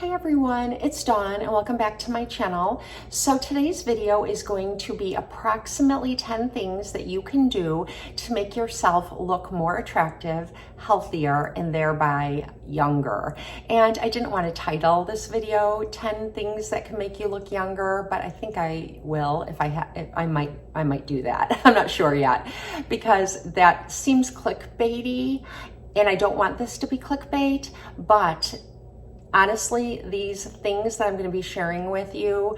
Hi everyone, it's Dawn and welcome back to my channel. So today's video is going to be approximately 10 things that you can do to make yourself look more attractive, healthier, and thereby younger. And I didn't want to title this video 10 things that can make you look younger, but I think I will if I might do that. I'm not sure yet because that seems clickbaity and I don't want this to be clickbait, but honestly, these things that I'm going to be sharing with you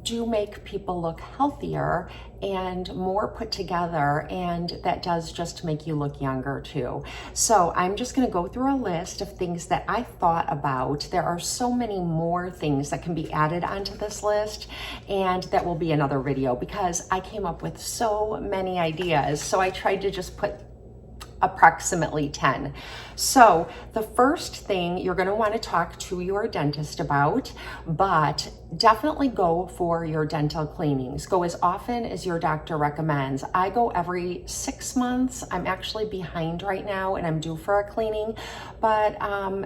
do make people look healthier and more put together, and that does just make you look younger too. So I'm just going to go through a list of things that I thought about. There are so many more things that can be added onto this list, and that will be another video because I came up with so many ideas. So I tried to just put approximately 10. So the first thing you're going to want to talk to your dentist about, but definitely go for your dental cleanings. Go as often as your doctor recommends. I go every 6 months. I'm actually behind right now and I'm due for a cleaning, but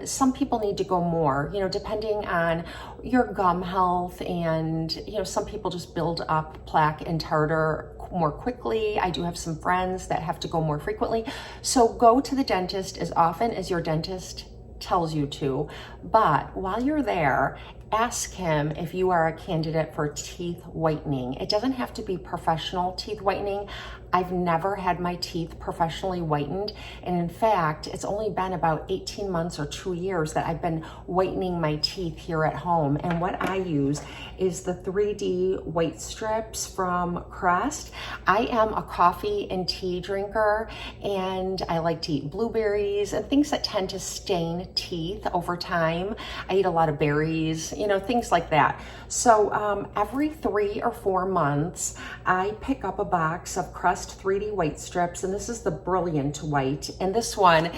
some people need to go more, depending on your gum health, and some people just build up plaque and tartar more quickly. I do have some friends that have to go more frequently. So go to the dentist as often as your dentist tells you to. But while you're there, ask him if you are a candidate for teeth whitening. It doesn't have to be professional teeth whitening. I've never had my teeth professionally whitened. And in fact, it's only been about 18 months or 2 years that I've been whitening my teeth here at home. And what I use is the 3D white strips from Crest. I am a coffee and tea drinker, and I like to eat blueberries and things that tend to stain teeth over time. I eat a lot of berries, things like that. So every 3 or 4 months, I pick up a box of Crest 3D white strips, and this is the Brilliant White. And this one,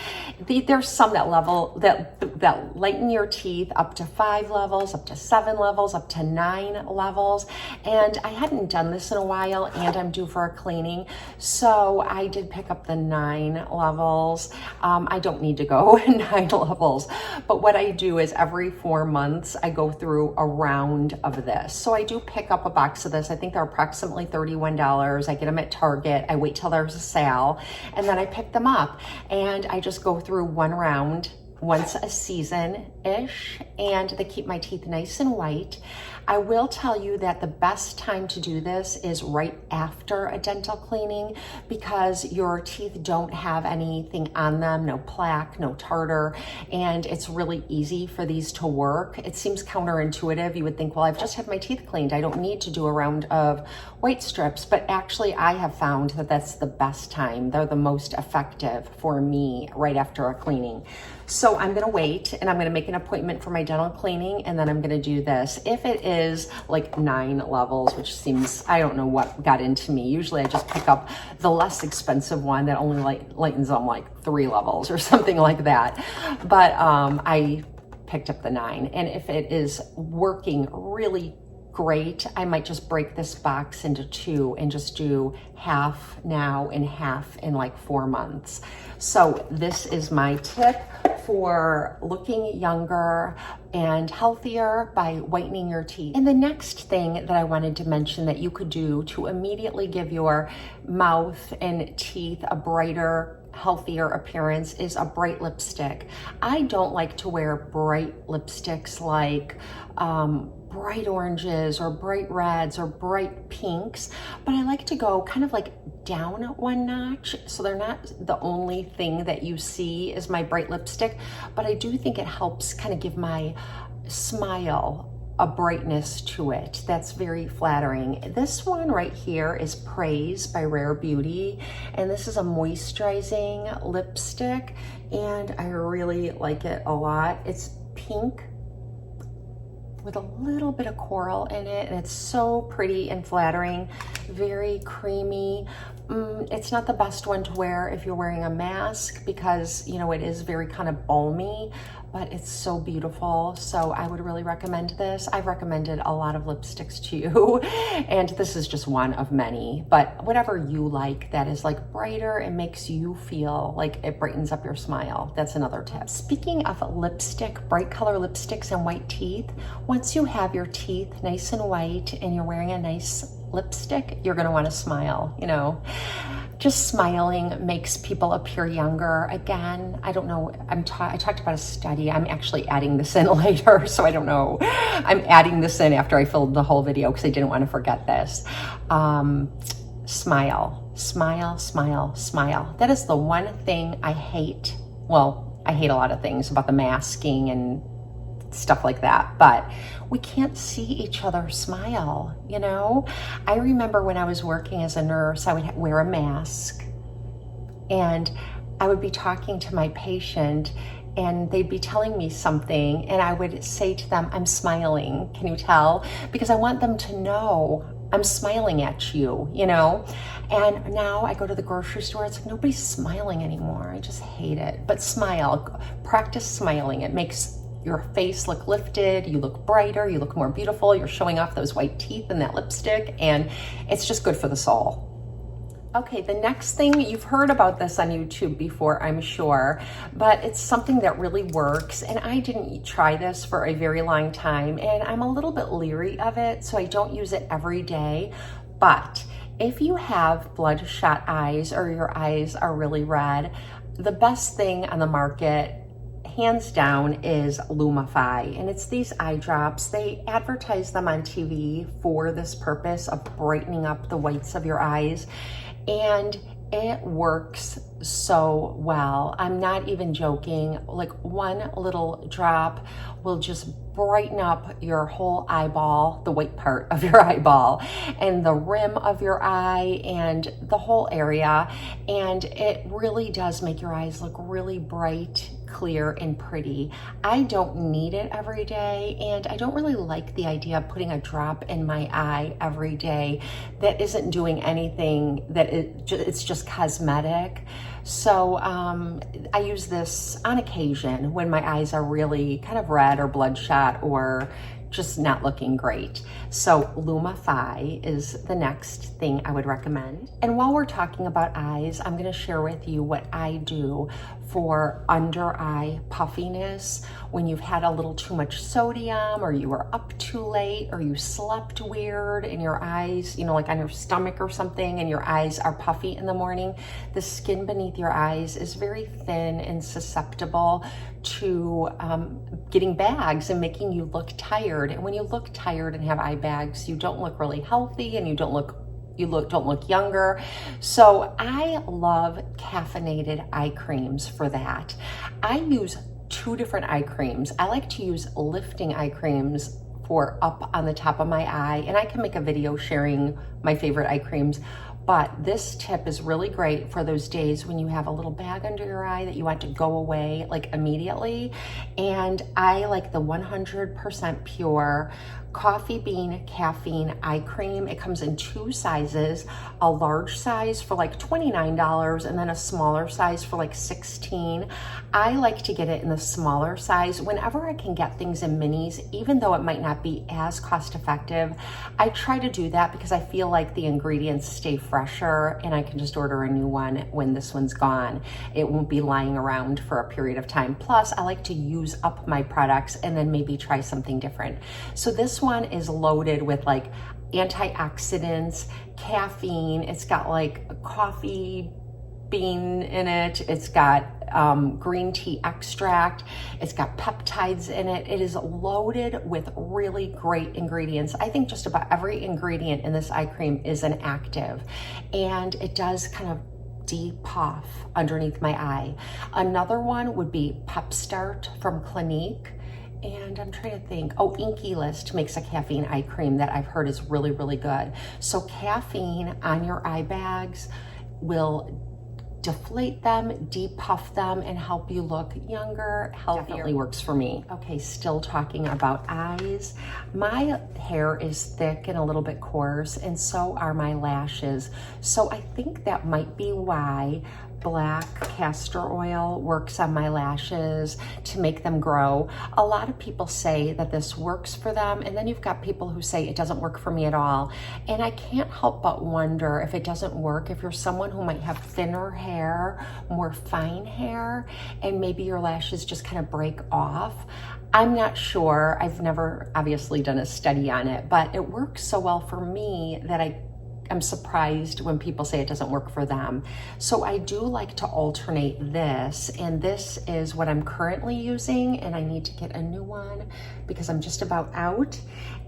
there's some that lighten your teeth up to 5 levels, up to 7 levels, up to 9 levels. And I hadn't done this in a while, and I'm due for a cleaning, so I did pick up the 9 levels. I don't need to go 9 levels, but what I do is every 4 months I go through a round of this. So I do pick up a box of this. I think they're approximately $31. I get them at Target. I wait till there's a sale, and then I pick them up, and I just go through one round once a season-ish, and they keep my teeth nice and white. I will tell you that the best time to do this is right after a dental cleaning, because your teeth don't have anything on them, no plaque, no tartar, and it's really easy for these to work. It seems counterintuitive. You would think, well, I've just had my teeth cleaned. I don't need to do a round of white strips, but actually I have found that that's the best time. They're the most effective for me right after a cleaning. So I'm gonna wait, and I'm gonna make an appointment for my dental cleaning, and then I'm gonna do this. If it is like 9 levels, which seems, I don't know what got into me. Usually I just pick up the less expensive one that only lightens on like 3 levels or something like that. But I picked up the 9. And if it is working really great, I might just break this box into 2 and just do half now and half in like 4 months. So this is my tip for looking younger and healthier by whitening your teeth. And the next thing that I wanted to mention that you could do to immediately give your mouth and teeth a brighter, healthier appearance is a bright lipstick. I don't like to wear bright lipsticks like bright oranges or bright reds or bright pinks, but I like to go kind of like down 1 notch, so they're not the only thing that you see is my bright lipstick, but I do think it helps kind of give my smile a brightness to it that's very flattering. This one right here is Praise by Rare Beauty, and this is a moisturizing lipstick, and I really like it a lot. It's pink with a little bit of coral in it, and it's so pretty and flattering, very creamy. It's not the best one to wear if you're wearing a mask because, it is very kind of balmy, but it's so beautiful. So I would really recommend this. I've recommended a lot of lipsticks to you, and this is just one of many, but whatever you like that is like brighter and makes you feel like it brightens up your smile. That's another tip. Speaking of lipstick, bright color lipsticks and white teeth, once you have your teeth nice and white and you're wearing a nice lipstick, you're gonna wanna smile, you know. Just smiling makes people appear younger. Again, I don't know, I talked about a study. I'm actually adding this in later, so I don't know. I'm adding this in after I filmed the whole video because I didn't want to forget this. Smile, smile, smile, smile. That is the one thing I hate. Well, I hate a lot of things about the masking and stuff like that, but we can't see each other smile, you know? I remember when I was working as a nurse, I would wear a mask and I would be talking to my patient and they'd be telling me something and I would say to them, I'm smiling, can you tell? Because I want them to know I'm smiling at you, you know? And now I go to the grocery store, it's like nobody's smiling anymore. I just hate it. But smile, practice smiling. It makes your face look lifted, you look brighter, you look more beautiful, you're showing off those white teeth and that lipstick, and it's just good for the soul. Okay, the next thing, you've heard about this on YouTube before, I'm sure, but it's something that really works, and I didn't try this for a very long time, and I'm a little bit leery of it, so I don't use it every day, but if you have bloodshot eyes or your eyes are really red, the best thing on the market hands down is Lumify, and it's these eye drops. They advertise them on TV for this purpose of brightening up the whites of your eyes, and it works so well. I'm not even joking. Like one little drop will just brighten up your whole eyeball, the white part of your eyeball, and the rim of your eye, and the whole area. And it really does make your eyes look really bright, clear, and pretty. I don't need it every day, and I don't really like the idea of putting a drop in my eye every day that isn't doing anything, that it's just cosmetic. So I use this on occasion when my eyes are really kind of red or bloodshot or just not looking great. So Lumify is the next thing I would recommend. And while we're talking about eyes, I'm gonna share with you what I do for under eye puffiness when you've had a little too much sodium, or you were up too late, or you slept weird and your eyes, you know, like on your stomach or something, and your eyes are puffy in the morning. The skin beneath your eyes is very thin and susceptible to getting bags and making you look tired. And when you look tired and have eye bags, you don't look really healthy, and you don't look younger. So I love caffeinated eye creams for that. I use 2 different eye creams. I like to use lifting eye creams for up on the top of my eye, and I can make a video sharing my favorite eye creams. But this tip is really great for those days when you have a little bag under your eye that you want to go away like immediately. And I like the 100% pure coffee bean caffeine eye cream. It comes in 2 sizes, a large size for like $29 and then a smaller size for like $16. I like to get it in the smaller size whenever I can get things in minis, even though it might not be as cost effective. I try to do that because I feel like the ingredients stay fresher and I can just order a new one when this one's gone. It won't be lying around for a period of time. Plus, I like to use up my products and then maybe try something different. So this one is loaded with like antioxidants, caffeine. It's got like coffee bean in it. It's got green tea extract. It's got peptides in it. It is loaded with really great ingredients. I think just about every ingredient in this eye cream is an active, and it does kind of depuff underneath my eye. Another one would be Pep Start from Clinique. And I'm trying to think, Inky List makes a caffeine eye cream that I've heard is really, really good. So caffeine on your eye bags will deflate them, depuff them, and help you look younger, healthier. Definitely works for me. Okay, still talking about eyes. My hair is thick and a little bit coarse, and so are my lashes. So I think that might be why black castor oil works on my lashes to make them grow. A lot of people say that this works for them, and then you've got people who say it doesn't work for me at all. And I can't help but wonder if it doesn't work if you're someone who might have thinner hair, more fine hair, and maybe your lashes just kind of break off. I'm not sure. I've never obviously done a study on it, but it works so well for me that I'm surprised when people say it doesn't work for them. So I do like to alternate this, and this is what I'm currently using, and I need to get a new one because I'm just about out.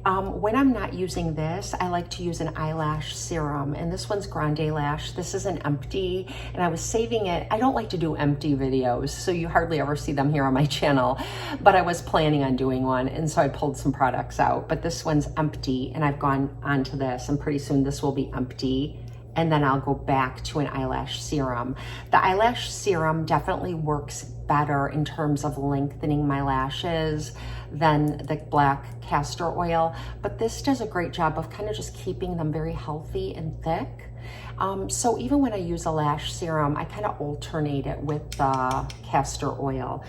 When I'm not using this, I like to use an eyelash serum, and this one's Grande Lash. This is an empty, and I was saving it. I don't like to do empty videos, so you hardly ever see them here on my channel, but I was planning on doing one, and so I pulled some products out. But this one's empty, and I've gone onto this, and pretty soon this will be empty, and then I'll go back to an eyelash serum. The eyelash serum definitely works better in terms of lengthening my lashes than the black castor oil, but this does a great job of kind of just keeping them very healthy and thick. So even when I use a lash serum, I kind of alternate it with the castor oil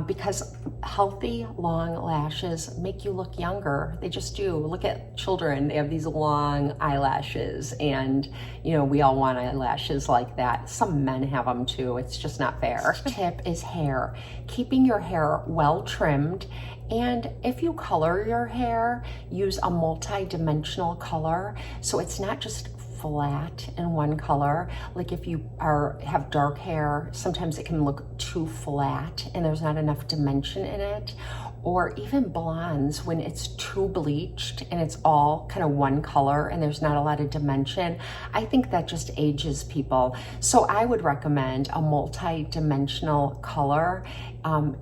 because healthy, long lashes make you look younger. They just do. Look at children. They have these long eyelashes, and you know, we all want eyelashes like that. Some men have them too. It's just not fair. Tip is hair. Keeping your hair well trimmed. And if you color your hair, use a multi-dimensional color. So it's not just flat in one color. Like if you have dark hair, sometimes it can look too flat and there's not enough dimension in it. Or even blondes, when it's too bleached and it's all kind of one color and there's not a lot of dimension, I think that just ages people. So I would recommend a multi-dimensional color.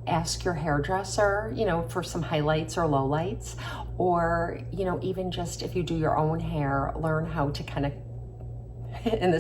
Ask your hairdresser, you know, for some highlights or lowlights, or, you know, even just if you do your own hair, learn how to kind of, and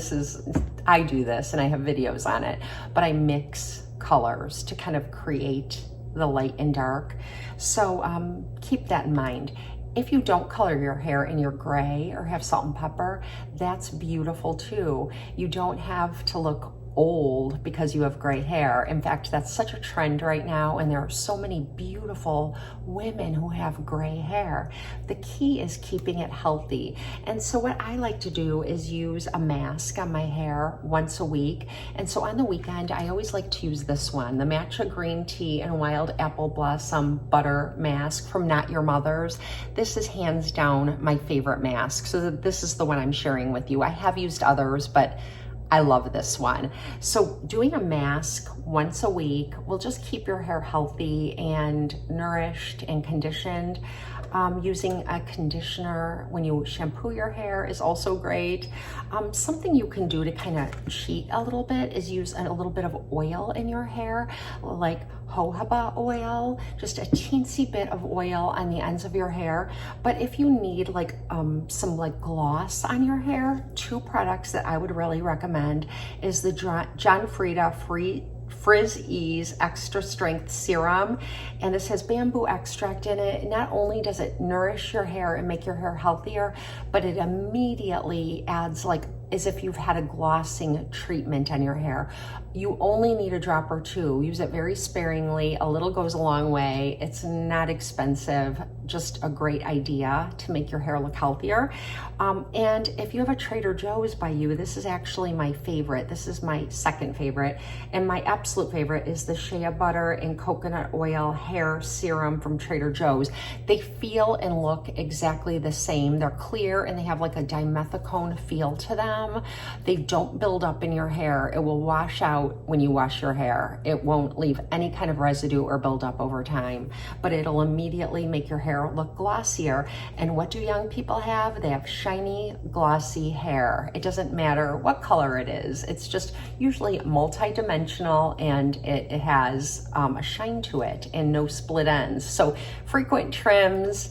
I do this and I have videos on it, but I mix colors to kind of create the light and dark. So keep that in mind. If you don't color your hair and you're gray or have salt and pepper, that's beautiful too. You don't have to look old because you have gray hair. In fact, that's such a trend right now, and there are so many beautiful women who have gray hair. The key is keeping it healthy. And so what I like to do is use a mask on my hair once a week. And so on the weekend, I always like to use this one, the Matcha Green Tea and Wild Apple Blossom Butter Mask from Not Your Mother's. This is hands down my favorite mask. So this is the one I'm sharing with you. I have used others, but I love this one. So doing a mask once a week will just keep your hair healthy and nourished and conditioned. Using a conditioner when you shampoo your hair is also great. Something you can do to kind of cheat a little bit is use a little bit of oil in your hair, like jojoba oil, just a teensy bit of oil on the ends of your hair. But if you need like some like gloss on your hair, two products that I would really recommend is the John Frieda Frizz Ease Extra Strength Serum, and this has bamboo extract in it. Not only does it nourish your hair and make your hair healthier, but it immediately adds like as if you've had a glossing treatment on your hair. You only need a drop or two. Use it very sparingly. A little goes a long way. It's not expensive, just a great idea to make your hair look healthier. And if you have a Trader Joe's by you, this is actually my favorite. This is my second favorite. And my absolute favorite is the shea butter and coconut oil hair serum from Trader Joe's. They feel and look exactly the same. They're clear and they have like a dimethicone feel to them. They don't build up in your hair. It will wash out when you wash your hair. It won't leave any kind of residue or build up over time, but it'll immediately make your hair look glossier. And what do young people have? They have shiny, glossy hair. It doesn't matter what color it is. It's just usually multi-dimensional, and it has a shine to it and no split ends. So frequent trims,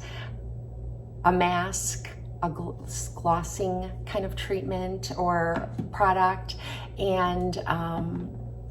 a mask, a glossing kind of treatment or product, and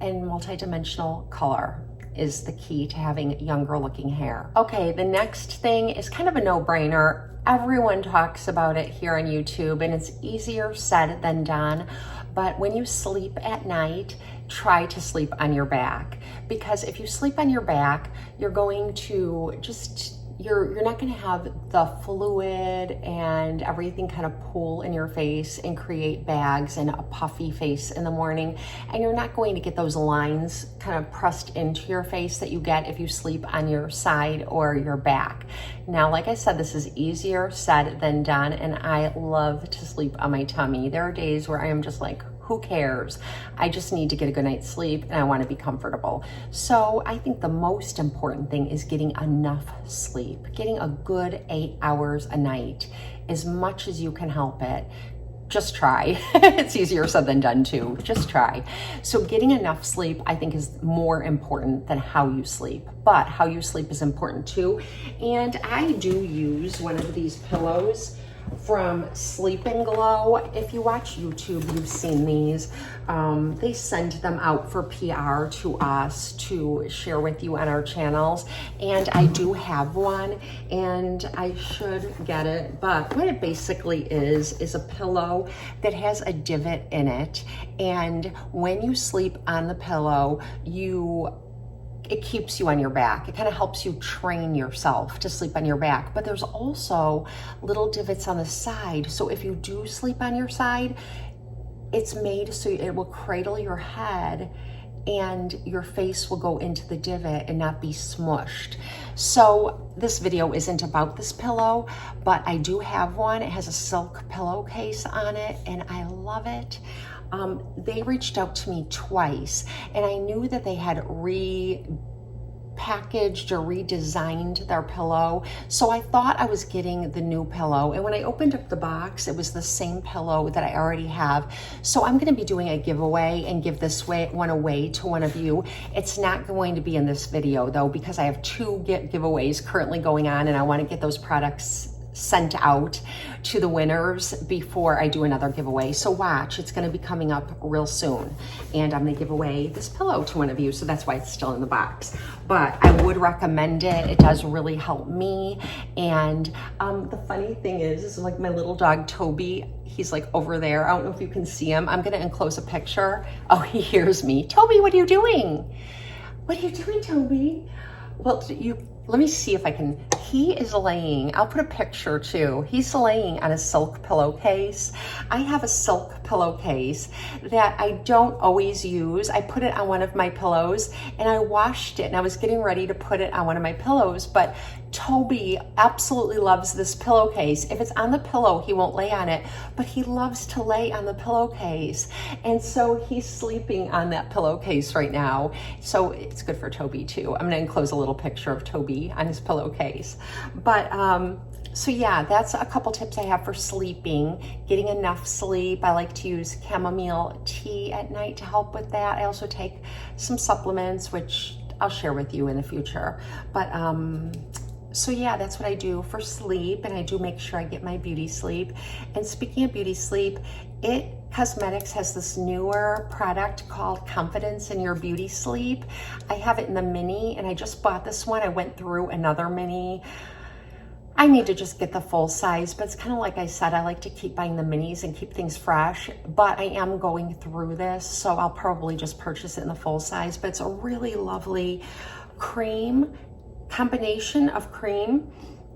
multi-dimensional color is the key to having younger looking hair. Okay, the next thing is kind of a no-brainer. Everyone talks about it here on YouTube, and it's easier said than done. But when you sleep at night, try to sleep on your back, because if you sleep on your back, you're going to just, you're not going to have the fluid and everything kind of pool in your face and create bags and a puffy face in the morning. And you're not going to get those lines kind of pressed into your face that you get if you sleep on your side or your back. Now, like I said, this is easier said than done, and I love to sleep on my tummy. There are days where I am just like, who cares? I just need to get a good night's sleep and I want to be comfortable. So I think the most important thing is getting enough sleep, getting a good 8 hours a night, as much as you can help it. Just try. It's easier said than done too. Just try. So getting enough sleep, I think, is more important than how you sleep, but how you sleep is important too. And I do use one of these pillows from Sleep and Glow. If you watch YouTube, you've seen these. They send them out for PR to us to share with you on our channels. And I do have one, and I should get it. But what it basically is a pillow that has a divot in it. And when you sleep on the pillow, it keeps you on your back. It kind of helps you train yourself to sleep on your back. But there's also little divots on the side. So if you do sleep on your side, it's made so it will cradle your head and your face will go into the divot and not be smushed. So this video isn't about this pillow, but I do have one. It has a silk pillowcase on it and I love it. They reached out to me twice, and I knew that they had repackaged or redesigned their pillow. So I thought I was getting the new pillow. And when I opened up the box, it was the same pillow that I already have. So I'm going to be doing a giveaway and give this one away to one of you. It's not going to be in this video though, because I have 2 giveaways currently going on, and I want to get those products sent out to the winners before I do another giveaway. So watch, it's going to be coming up real soon, and I'm going to give away this pillow to one of you. So that's why it's still in the box, but I would recommend it. It does really help me. And the funny thing is like my little dog Toby, he's like over there. I don't know if you can see him. I'm going to enclose a picture. Oh, he hears me. Toby, what are you doing? What are you doing, Toby? Well, let me see if I can. He is laying, I'll put a picture too. He's laying on a silk pillowcase. I have a silk pillowcase that I don't always use. I put it on one of my pillows and I washed it, and I was getting ready to put it on one of my pillows, but Toby absolutely loves this pillowcase. If it's on the pillow, he won't lay on it, but he loves to lay on the pillowcase. And so he's sleeping on that pillowcase right now. So it's good for Toby too. I'm gonna enclose a little picture of Toby on his pillowcase. But so yeah, that's a couple tips I have for sleeping, getting enough sleep. I like to use chamomile tea at night to help with that. I also take some supplements, which I'll share with you in the future. But so yeah, that's what I do for sleep, and I do make sure I get my beauty sleep. And speaking of beauty sleep, It Cosmetics has this newer product called Confidence in Your Beauty Sleep. I have it in the mini, and I just bought this one. I went through another mini. I need to just get the full size, but it's kind of like I said, I like to keep buying the minis and keep things fresh, but I am going through this, so I'll probably just purchase it in the full size. But it's a really lovely cream, combination of cream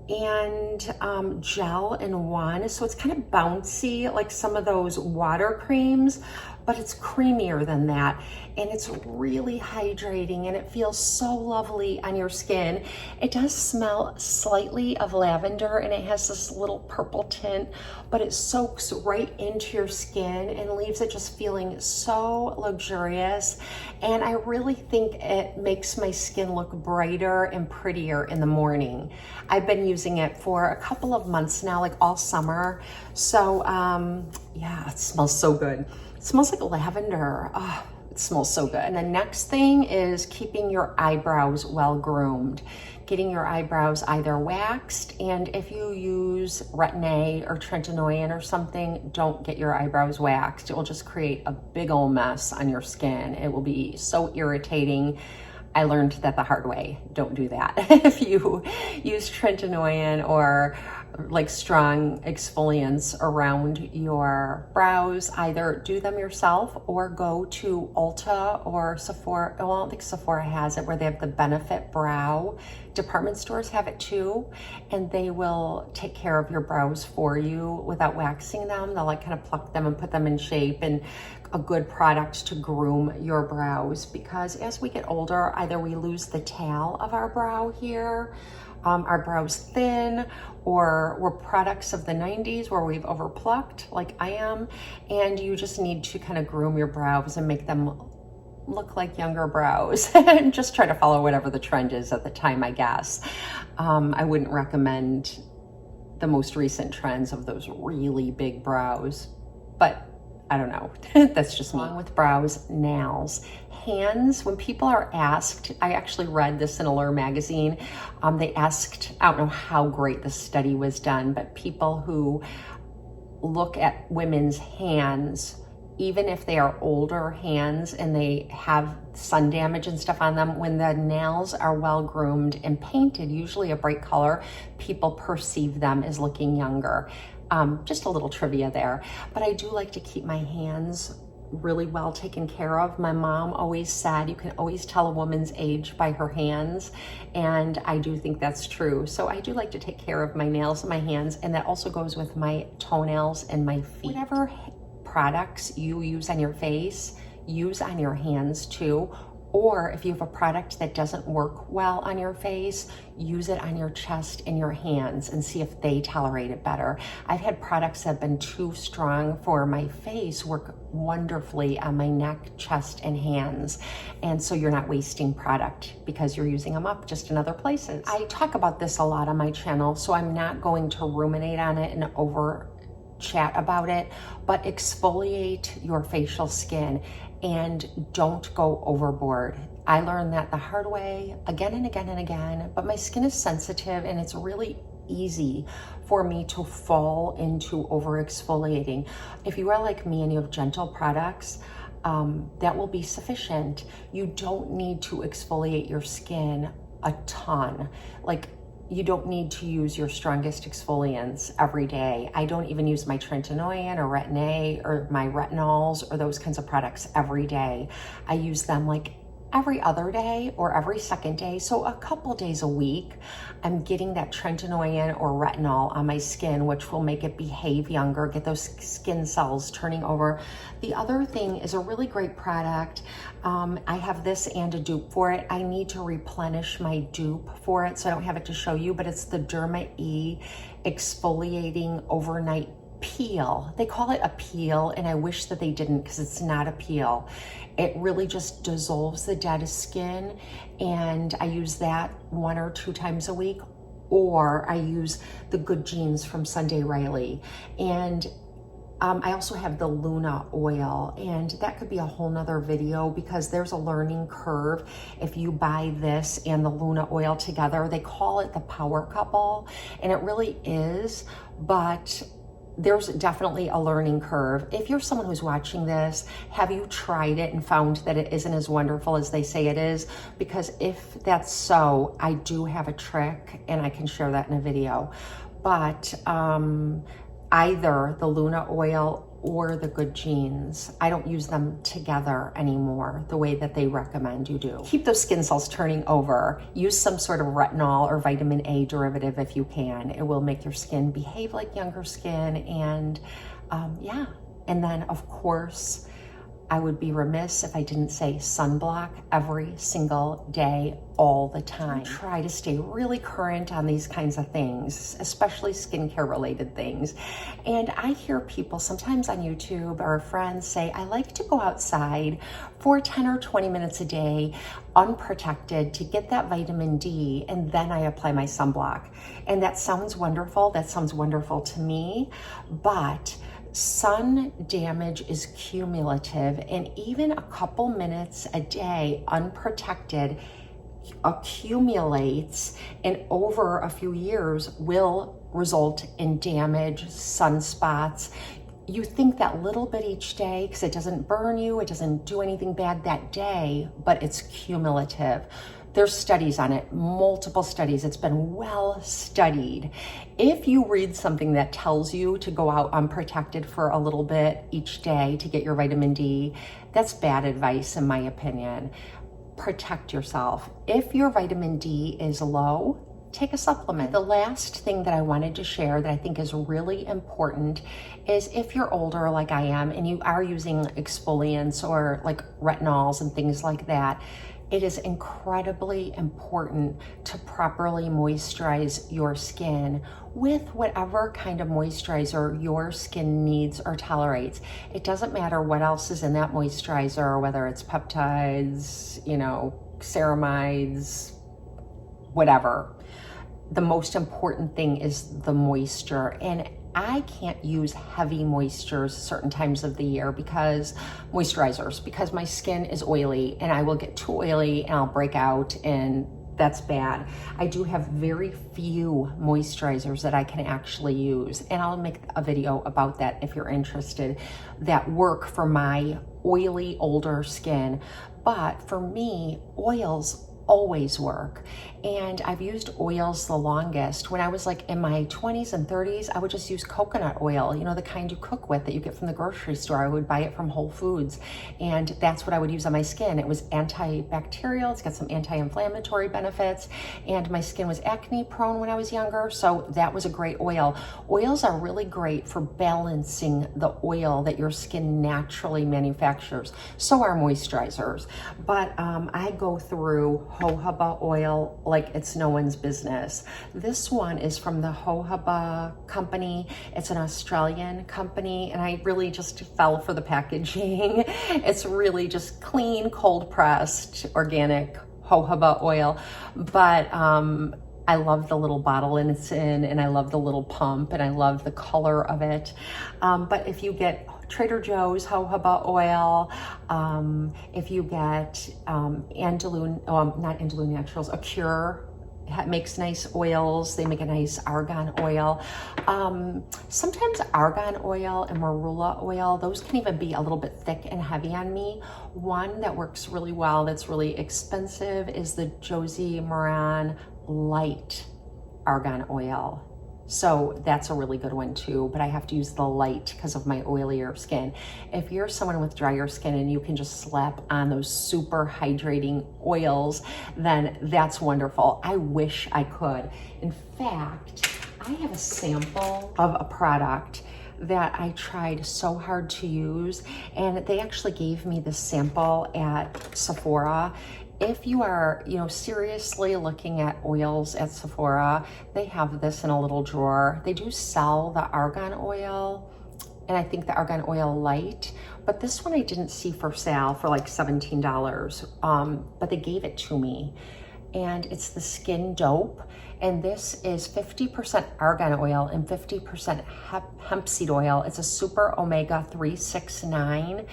and gel in one. So it's kind of bouncy, like some of those water creams, but it's creamier than that. And it's really hydrating, and it feels so lovely on your skin. It does smell slightly of lavender, and it has this little purple tint, but it soaks right into your skin and leaves it just feeling so luxurious. And I really think it makes my skin look brighter and prettier in the morning. I've been using it for a couple of months now, like all summer. So yeah, it smells so good. It smells like lavender. Oh, it smells so good. And the next thing is keeping your eyebrows well groomed. Getting your eyebrows either waxed, and if you use Retin-A or Tretinoin or something, don't get your eyebrows waxed. It will just create a big old mess on your skin. It will be so irritating. I learned that the hard way. Don't do that. If you use tretinoin or like strong exfoliants around your brows, either do them yourself or go to Ulta or Sephora. Well, I don't think Sephora has it, where they have the Benefit Brow. Department stores have it too, and they will take care of your brows for you without waxing them. They'll like kind of pluck them and put them in shape, and a good product to groom your brows, because as we get older, either we lose the tail of our brow here, our brows thin, or we're products of the 90s where we've overplucked like I am, and you just need to kind of groom your brows and make them look like younger brows and just try to follow whatever the trend is at the time, I guess. I wouldn't recommend the most recent trends of those really big brows, but I don't know. That's just me. Along with brows, nails, hands. When people are asked, I actually read this in Allure magazine. They asked, I don't know how great the study was done, but people who look at women's hands, even if they are older hands and they have sun damage and stuff on them, when the nails are well groomed and painted, usually a bright color, people perceive them as looking younger. Just a little trivia there. But I do like to keep my hands really well taken care of. My mom always said you can always tell a woman's age by her hands, and I do think that's true. So I do like to take care of my nails and my hands, and that also goes with my toenails and my feet. Whatever products you use on your face, use on your hands too. Or if you have a product that doesn't work well on your face, use it on your chest and your hands and see if they tolerate it better. I've had products that have been too strong for my face work wonderfully on my neck, chest, and hands. And so you're not wasting product because you're using them up just in other places. I talk about this a lot on my channel, so I'm not going to ruminate on it and over chat about it, but exfoliate your facial skin and don't go overboard. I learned that the hard way again and again and again, but my skin is sensitive and it's really easy for me to fall into over exfoliating. If you are like me and you have gentle products, that will be sufficient. You don't need to exfoliate your skin a ton. Like, you don't need to use your strongest exfoliants every day. I don't even use my tretinoin or Retin-A or my retinols or those kinds of products every day. I use them like every other day or every second day. So a couple days a week, I'm getting that tretinoin or retinol on my skin, which will make it behave younger, get those skin cells turning over. The other thing is a really great product. I have this and a dupe for it. I need to replenish my dupe for it, so I don't have it to show you, but it's the Derma E Exfoliating Overnight Peel. They call it a peel, and I wish that they didn't, because it's not a peel. It really just dissolves the dead skin, and I use that 1 or 2 times a week, or I use the Good Genes from Sunday Riley. And I also have the Luna oil, and that could be a whole nother video because there's a learning curve if you buy this and the Luna oil together. They call it the power couple, and it really is, but there's definitely a learning curve. If you're someone who's watching this, have you tried it and found that it isn't as wonderful as they say it is? Because if that's so, I do have a trick and I can share that in a video. But either the Luna oil or the Good Genes, I don't use them together anymore the way that they recommend you do. Keep those skin cells turning over. Use some sort of retinol or vitamin A derivative if you can. It will make your skin behave like younger skin, and yeah. And then of course, I would be remiss if I didn't say sunblock every single day, all the time. Try to stay really current on these kinds of things, especially skincare related things. And I hear people sometimes on YouTube or friends say, I like to go outside for 10 or 20 minutes a day, unprotected, to get that vitamin D, and then I apply my sunblock. And that sounds wonderful. That sounds wonderful to me, but sun damage is cumulative, and even a couple minutes a day unprotected accumulates, and over a few years will result in damage, sunspots. you think that little bit each day because it doesn't burn you, it doesn't do anything bad that day, but it's cumulative. There's studies on it, multiple studies. It's been well studied. If you read something that tells you to go out unprotected for a little bit each day to get your vitamin D, that's bad advice in my opinion. Protect yourself. If your vitamin D is low, take a supplement. The last thing that I wanted to share that I think is really important is if you're older like I am and you are using exfoliants or like retinols and things like that, it is incredibly important to properly moisturize your skin with whatever kind of moisturizer your skin needs or tolerates. It doesn't matter what else is in that moisturizer, whether it's peptides, you know, ceramides, whatever. The most important thing is the moisture, and I can't use heavy moistures certain times of the year because my skin is oily and I will get too oily and I'll break out, and that's bad. I do have very few moisturizers that I can actually use, and I'll make a video about that if you're interested, that work for my oily older skin. But for me, oils always work. And I've used oils the longest. When I was like in my 20s and 30s, I would just use coconut oil, you know, the kind you cook with that you get from the grocery store. I would buy it from Whole Foods, and that's what I would use on my skin. It was antibacterial, it's got some anti-inflammatory benefits, and my skin was acne prone when I was younger, so that was a great oil. Oils are really great for balancing the oil that your skin naturally manufactures. So are moisturizers. But I go through jojoba oil like it's no one's business. This one is from the jojoba company. It's an Australian company, and I really just fell for the packaging. It's really just clean, cold pressed, organic jojoba oil. But I love the little bottle and it's in, and I love the little pump, and I love the color of it. But if you get Trader Joe's jojoba oil, if you get not Andalou Naturals, A Cure makes nice oils. They make a nice argan oil. Sometimes argan oil and marula oil, those can even be a little bit thick and heavy on me. One that works really well, that's really expensive, is the Josie Maran light argan oil. So that's a really good one too, but I have to use the light because of my oilier skin. If you're someone with drier skin and you can just slap on those super hydrating oils, then that's wonderful. I wish I could. In fact, I have a sample of a product that I tried so hard to use, and they actually gave me the sample at Sephora. If you are, seriously looking at oils at Sephora, they have this in a little drawer. They do sell the argan oil, and I think the argan oil light, but this one I didn't see for sale for like $17, but they gave it to me. And it's the Skin Dope, and this is 50% argan oil and 50% hemp seed oil. It's a super omega 369,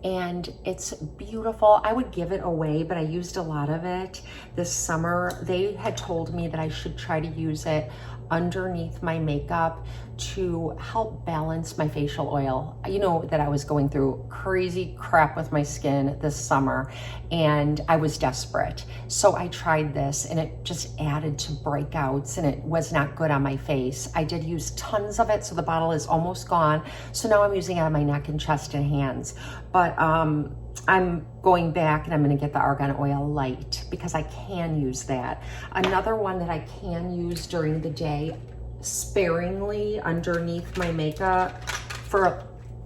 and it's beautiful. I would give it away, but I used a lot of it this summer. They had told me that I should try to use it underneath my makeup to help balance my facial oil. You know that I was going through crazy crap with my skin this summer, and I was desperate. So I tried this, and it just added to breakouts, and it was not good on my face. I did use tons of it, so the bottle is almost gone. So now I'm using it on my neck and chest and hands. But I'm going back and I'm gonna get the argan oil light because I can use that. Another one that I can use during the day sparingly underneath my makeup for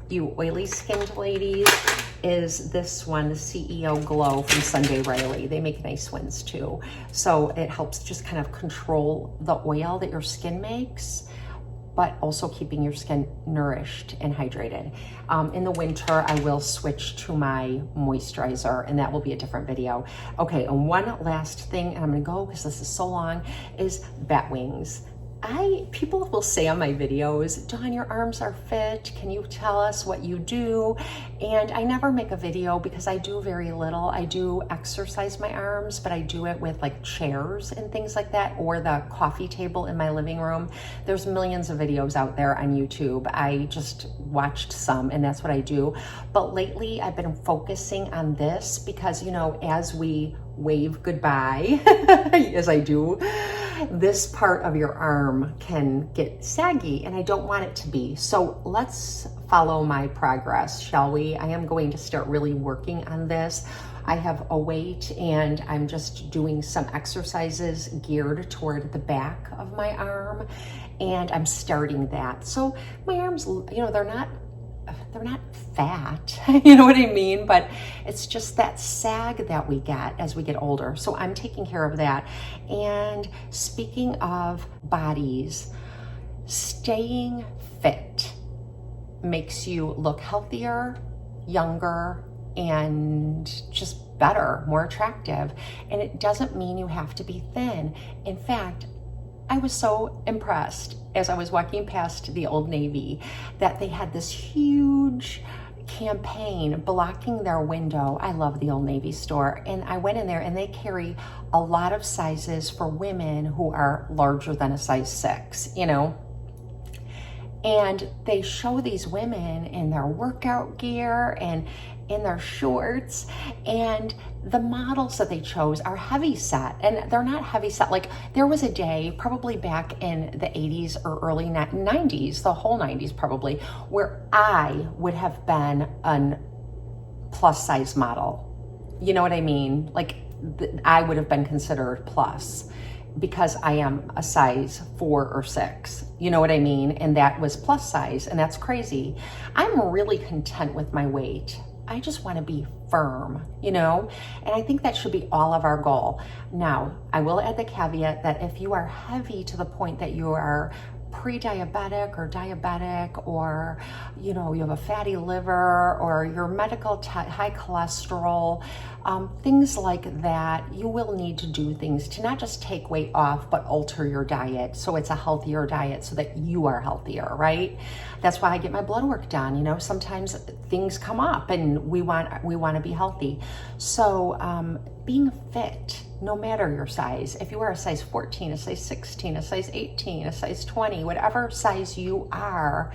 you oily skinned ladies is this one, the CEO Glow from Sunday Riley. They make nice ones too. So it helps just kind of control the oil that your skin makes, but also keeping your skin nourished and hydrated. In the winter, I will switch to my moisturizer, and that will be a different video. Okay, and one last thing, and I'm gonna go because this is so long, is bat wings. people will say on my videos, Dawn, your arms are fit. Can you tell us what you do? And I never make a video because I do very little. I do exercise my arms, but I do it with like chairs and things like that, or the coffee table in my living room. There's millions of videos out there on YouTube. I just watched some and that's what I do. But lately I've been focusing on this because, you know, as we wave goodbye, as I do, this part of your arm can get saggy and I don't want it to be. So let's follow my progress, shall we? I am going to start really working on this. I have a weight and I'm just doing some exercises geared toward the back of my arm, and I'm starting that. So my arms, you know, they're not fat, you know what I mean? But it's just that sag that we get as we get older. So I'm taking care of that. And speaking of bodies, staying fit makes you look healthier, younger, and just better, more attractive. And it doesn't mean you have to be thin. In fact, I was so impressed as I was walking past the Old Navy that they had this huge campaign blocking their window. I love the Old Navy store. And I went in there and they carry a lot of sizes for women who are larger than a size 6, you know. And they show these women in their workout gear and in their shorts, and the models that they chose are heavy set, and they're not heavy set. Like there was a day probably back in the 80s or early 90s, the whole 90s probably, where I would have been a plus size model. You know what I mean? Like I would have been considered plus, because I am a size 4 or 6, you know what I mean? And that was plus size, and that's crazy. I'm really content with my weight. I just want to be firm, you know? And I think that should be all of our goal. Now, I will add the caveat that if you are heavy to the point that you are pre-diabetic or diabetic, or you know, you have a fatty liver, or you're high cholesterol, things like that, you will need to do things to not just take weight off, but alter your diet so it's a healthier diet so that you are healthier, right? That's why I get my blood work done. You know, sometimes things come up and we want to be healthy. So being fit, no matter your size, if you are a size 14, a size 16, a size 18, a size 20, whatever size you are,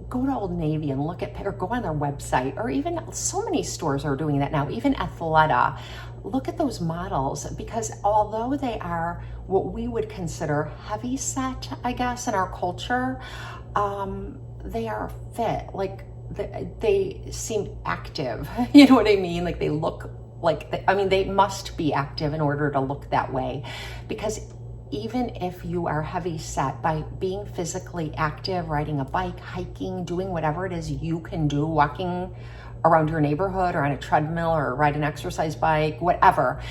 go to Old Navy and look at, or go on their website, or even so many stores are doing that now, even Athleta. Look at those models, because although they are what we would consider heavy set, I guess, in our culture, they are fit. Like they seem active. You know what I mean? Like they look like, they must be active in order to look that way, because even if you are heavy set, by being physically active, riding a bike, hiking, doing whatever it is you can do, walking around your neighborhood or on a treadmill or ride an exercise bike, whatever,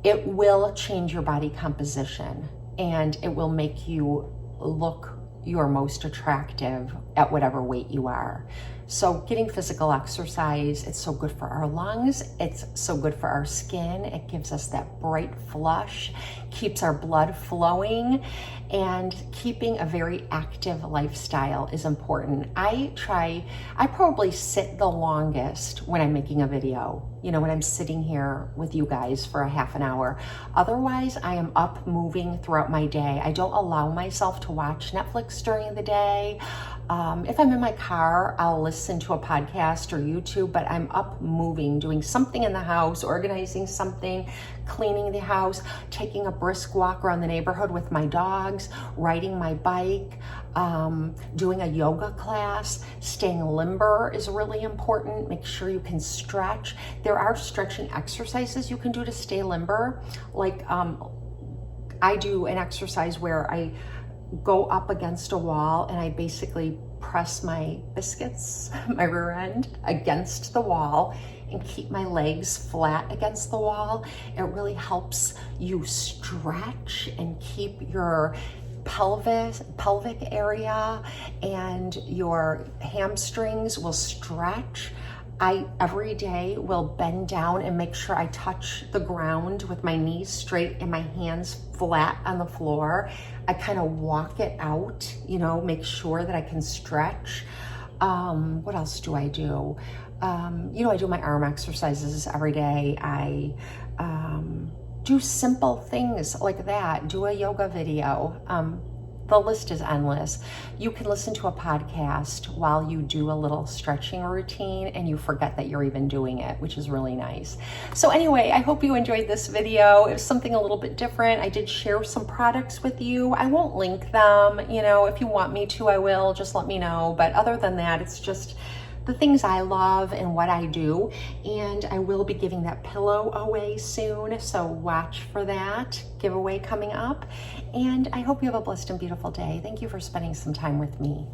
it will change your body composition and it will make you look your most attractive at whatever weight you are. So getting physical exercise, it's so good for our lungs, it's so good for our skin, it gives us that bright flush, keeps our blood flowing, and keeping a very active lifestyle is important. I probably sit the longest when I'm making a video, you know, when I'm sitting here with you guys for a half an hour. Otherwise, I am up moving throughout my day. I don't allow myself to watch Netflix during the day. If I'm in my car, I'll listen to a podcast or YouTube, but I'm up moving, doing something in the house, organizing something, cleaning the house, taking a brisk walk around the neighborhood with my dogs, riding my bike, doing a yoga class. Staying limber is really important. Make sure you can stretch. There are stretching exercises you can do to stay limber. Like I do an exercise where I go up against a wall and I basically press my biscuits, my rear end, against the wall and keep my legs flat against the wall. It really helps you stretch and keep your pelvic area, and your hamstrings will stretch. I every day will bend down and make sure I touch the ground with my knees straight and my hands flat on the floor. I kind of walk it out, you know, make sure that I can stretch. What else do I do? You know, I do my arm exercises every day. I do simple things like that, do a yoga video. The list is endless. You can listen to a podcast while you do a little stretching routine and you forget that you're even doing it, which is really nice. So anyway, I hope you enjoyed this video. It was something a little bit different. I did share some products with you. I won't link them. You know, if you want me to, I will. Just let me know. But other than that, it's just the things I love and what I do. And I will be giving that pillow away soon, so watch for that giveaway coming up. And I hope you have a blessed and beautiful day. Thank you for spending some time with me.